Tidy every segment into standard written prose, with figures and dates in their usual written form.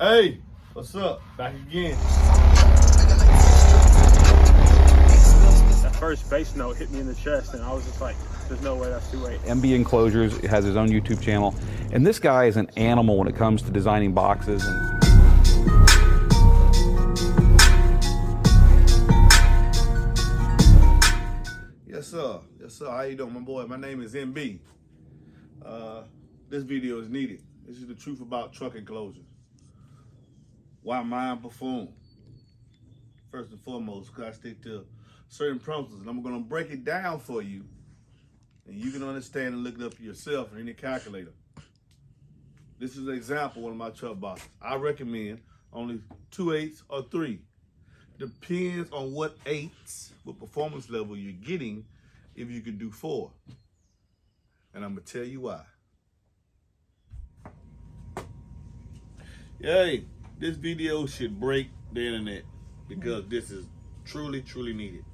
Hey, what's up? Back again. That first bass note hit me in the chest, and I was just like, there's no way that's 2/8. MB Enclosures has his own YouTube channel, and this guy is an animal when it comes to designing boxes. Yes, sir. Yes, sir. How you doing, my boy? My name is MB. This video is needed. This is the truth about truck enclosures. Why mine perform? First and foremost, because I stick to certain principles, and I'm going to break it down for you, and you can understand and look it up yourself in any calculator. This is an example of one of my truck boxes. I recommend only 2/8 or 3. Depends on what what performance level you're getting, if you could do 4. And I'm going to tell you why. Yay, this video should break the internet because this is truly, truly needed.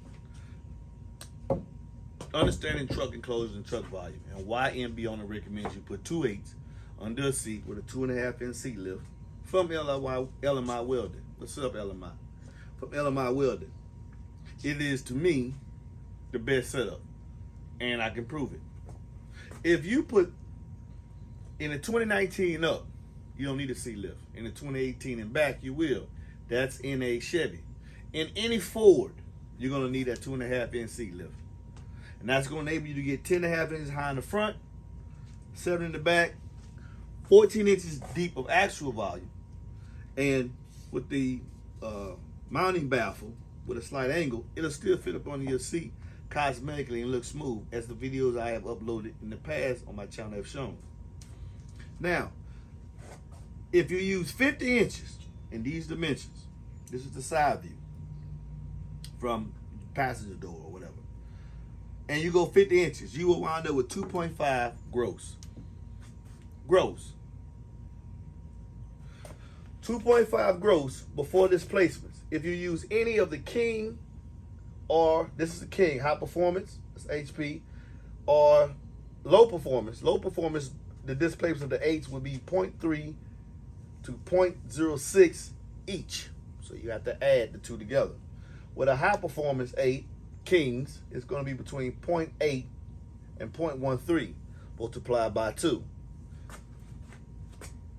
Understanding truck enclosures and truck volume, and why MB only recommends you put 2/8 under a seat with a 2.5-inch seat lift from LMI Welding. What's up, LMI? From LMI Welding. It is, to me, the best setup, and I can prove it. If you put in a 2019 up, you don't need a seat lift. In a 2018 and back, you will. That's in a Chevy. In any Ford, you're gonna need that 2.5-inch seat lift. And that's gonna enable you to get 10.5 inches high in the front, 7 in the back, 14 inches deep of actual volume. And with the mounting baffle with a slight angle, it'll still fit up under your seat cosmetically and look smooth, as the videos I have uploaded in the past on my channel have shown. Now, if you use 50 inches in these dimensions, this is the side view from passenger door or whatever, and you go 50 inches, you will wind up with 2.5 gross. Gross. 2.5 gross before displacements. If you use any of the King, or this is the King, high performance, it's HP, or low performance, the displacement of the 8s would be 0.3 to 0.06 each. So you have to add the two together. With a high performance 8 Kings, it's going to be between 0.8 and 0.13 multiplied by 2.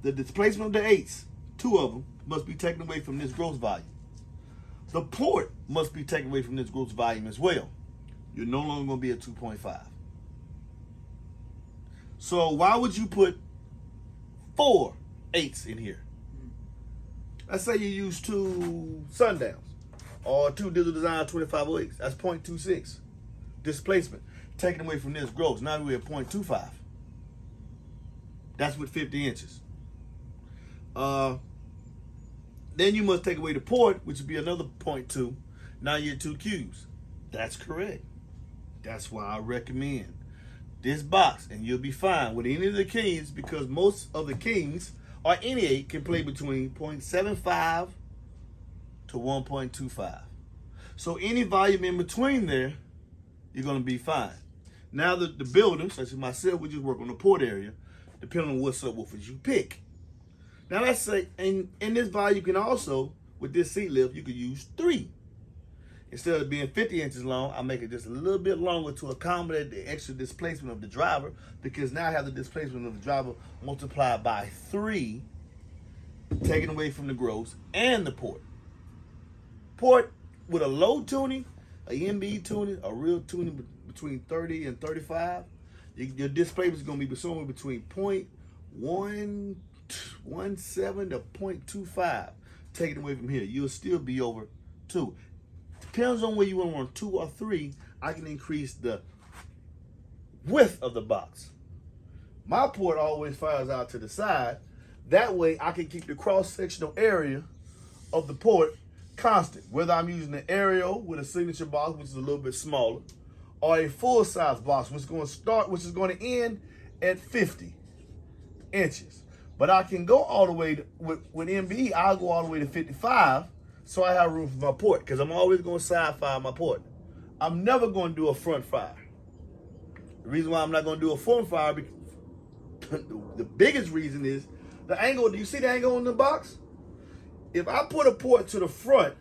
The displacement of the 8s, 2 of them, must be taken away from this gross volume. The port must be taken away from this gross volume as well. You're no longer going to be at 2.5. So why would you put 4 8s in here? Let's say you use 2 Sundowns or 2 Digital Design 2508s. That's 0.26 displacement taken away from this gross. Now we're at 0.25. That's with 50 inches. Then you must take away the port, which would be another 0.2. Now you're at 2 cubes. That's correct. That's why I recommend this box, and you'll be fine with any of the Kings, because most of the Kings or any 8 can play between 0.75 to 1.25. So any volume in between there, you're going to be fine. Now the builders, such as myself, we just work on the port area, depending on what subwoofers you pick. Now let's say, in this volume, you can also, with this seat lift, you could use 3. Instead of being 50 inches long, I make it just a little bit longer to accommodate the extra displacement of the driver, because now I have the displacement of the driver multiplied by 3, taken away from the gross, and the port. Port with a low tuning, a MB tuning, a real tuning between 30 and 35, your displacement is going to be somewhere between 0.117 to 0.25 taken away from here. You'll still be over 2. Depends on where you want on 2 or 3. I can increase the width of the box. My port always fires out to the side. That way I can keep the cross-sectional area of the port constant, whether I'm using an aerial with a signature box, which is a little bit smaller, or a full-size box, which is going to end at 50 inches. But I can go all the way with MB. I'll go all the way to 55, so I have room for my port, because I'm always going to side fire my port. I'm never going to do a front fire. The reason why I'm not going to do a front fire, the biggest reason is the angle. Do you see the angle on the box? if I put a port to the front,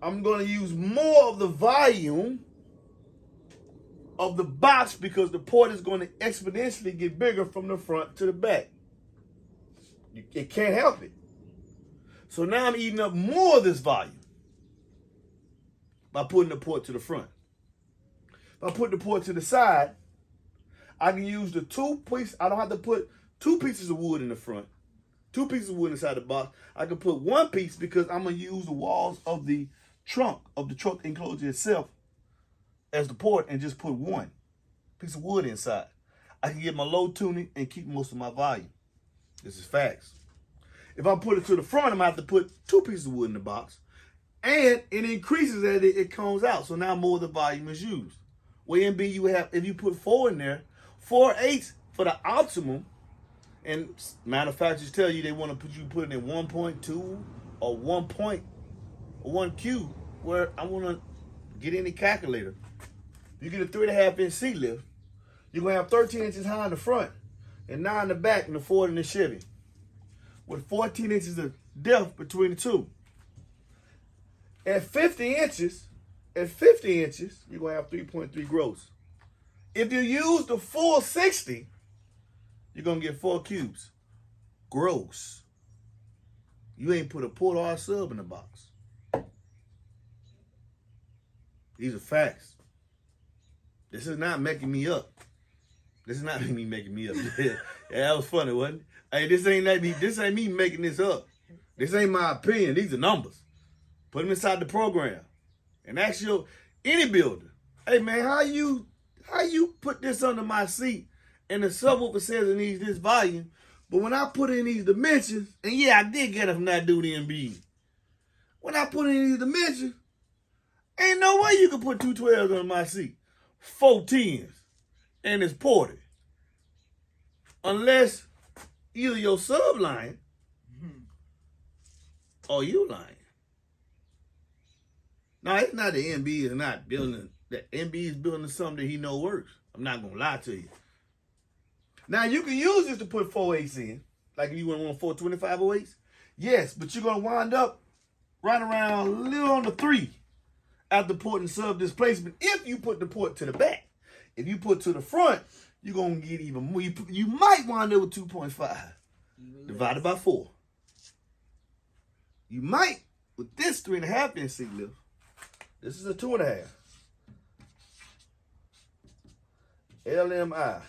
I'm going to use more of the volume of the box because the port is going to exponentially get bigger from the front to the back. It can't help it. So now I'm eating up more of this volume by putting the port to the front. If I put the port to the side, I can use the two pieces. I don't have to put two pieces of wood in the front, two pieces of wood inside the box. I can put one piece because I'm going to use the walls of the truck enclosure itself as the port and just put one piece of wood inside. I can get my low tuning and keep most of my volume. This is facts. If I put it to the front, I'm going to have to put two pieces of wood in the box. And it increases as it comes out. So now more of the volume is used. Where in B you have, if you put 4 in there, 4/8 for the optimum. And manufacturers tell you they want to put it in 1.2 or 1 cube. Where I want to get any calculator. You get a 3.5-inch seat lift. You're going to have 13 inches high in the front and 9 in the back in the Ford and the Chevy, with 14 inches of depth between the two. At 50 inches, you're going to have 3.3 gross. If you use the full 60, you're going to get 4 cubes. Gross. You ain't put a port or a sub in the box. These are facts. This is not making me up. This is not me making me up. Yeah, that was funny, wasn't it? Hey, this ain't me making this up. This ain't my opinion. These are numbers. Put them inside the program. And ask any builder, hey man, how you put this under my seat and the subwoofer says it needs this volume, but when I put in these dimensions, and yeah, I did get it from that dude in B. When I put in these dimensions, ain't no way you can put 2 12s under my seat. 4 10s. And it's ported. Unless either your sub lying or you lying. Now, it's not the MB is not building, the MB is building something that he know works. I'm not going to lie to you. Now, you can use this to put 4/8s in, like if you want 4 25/8s. Yes, but you're going to wind up right around a little under 3 after port and sub displacement if you put the port to the back. If you put to the front, you're going to get even more. You might wind up with 2.5 divided by 4. You might, with this 3.5-inch seat lift, this is a 2.5. LMI.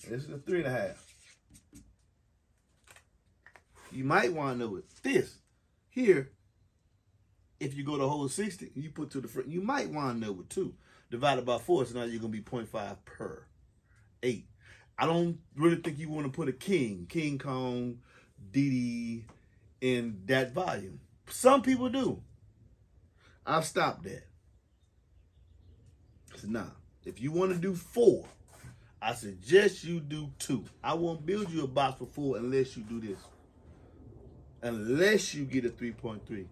This is a 3.5. You might wind up with this here. If you go the whole 60 and you put to the front, you might wind up with 2 divided by 4. So now you're going to be 0.5 per 8. I don't really think you want to put a King Kong, DD in that volume. Some people do. I've stopped that. So now, if you want to do 4, I suggest you do 2. I won't build you a box for 4 unless you do this. Unless you get a 3.3.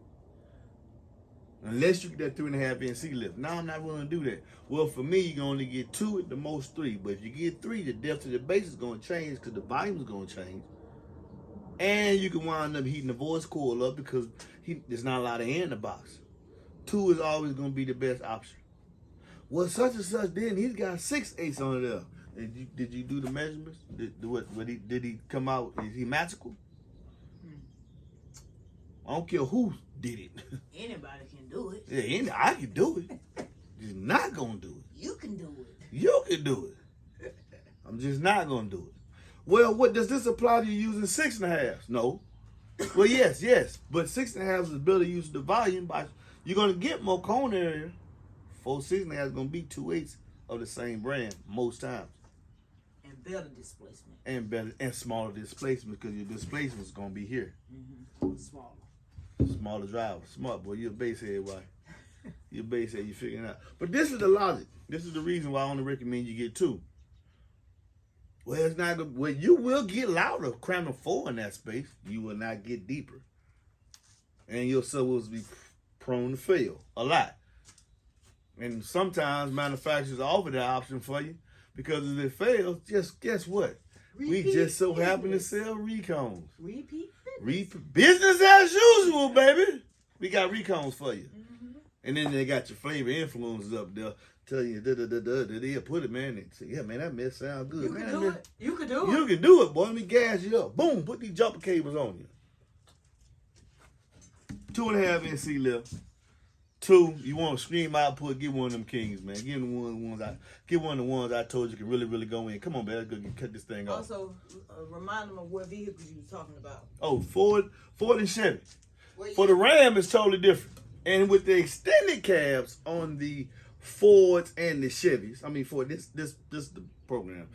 Unless you get that 3.5-inch seat lift. Now I'm not willing to do that. Well, for me, you can only get 2 at the most 3. But if you get 3, the depth of the base is going to change because the volume is going to change. And you can wind up heating the voice coil up because there's not a lot of air in the box. 2 is always going to be the best option. Well, such and such, then he's got 6/8 on it there. Did you do the measurements? Did he come out? Is he magical? I don't care who did it. Anybody can do it. Yeah, I can do it. Just not gonna do it. You can do it. You can do it. I'm just not gonna do it. Well, what does this apply to you using 6.5? No. Well, yes, but 6.5 is better use the volume by you're gonna get more cone area. 4 6.5 is gonna be 2/8 of the same brand most times. And better displacement. And smaller displacement because your displacement is gonna be here. Smaller. Smaller driver. Smart boy. You're a base head, why? You're a base head, you're figuring it out. But this is the logic. This is the reason why I only recommend you get 2. Well, it's not good. Well, you will get louder cramming 4 in that space. You will not get deeper. And your subwoofers will be prone to fail a lot. And sometimes manufacturers offer that option for you because if it fails, just guess what? We just so happen to sell Recones. Repeat business. Business as usual, baby. We got Recones for you. And then they got your flavor influences up there. Tell you, they'll put it, man. And say, yeah, man, that mess sound good. You Man, can that do mess- it. You can do You it. can do it, boy. Let me gas you up. Boom, put these jumper cables on you. 2.5 NC left. 2, you want to scream output, get one of them kings, man. Get one of the ones I told you can really, really go in. Come on, man, let's go cut this thing off. Also, remind them of what vehicles you was talking about. Oh, Ford and Chevy. Well, For the Ram, it's totally different. And with the extended cabs on the Fords and the Chevys, I mean, for this the program,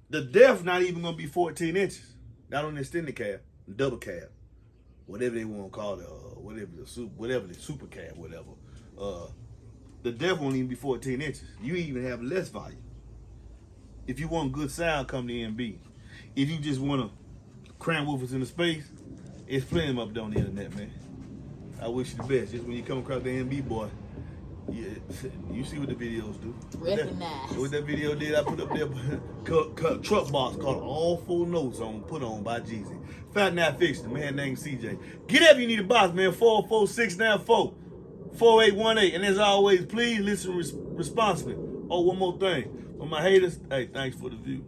the depth not even gonna be 14 inches. Not on the extended cab, double cab, whatever they want to call it, whatever the super cab, whatever. The depth won't even be 14 inches. You even have less volume. If you want good sound, come to NB. If you just want to cram woofers in the space, it's plenty of them up there on the internet, man. I wish you the best. Just when you come across the NB boy, yeah, you see what the videos do. Recognize. What that video did, I put up there cut truck box called All Full Notes on Put On by Jeezy. Fat Not Fiction, man named CJ. Get up, you need a box, man. 44694-4818. And as always, please listen responsibly. Oh, one more thing. For my haters, hey, thanks for the view.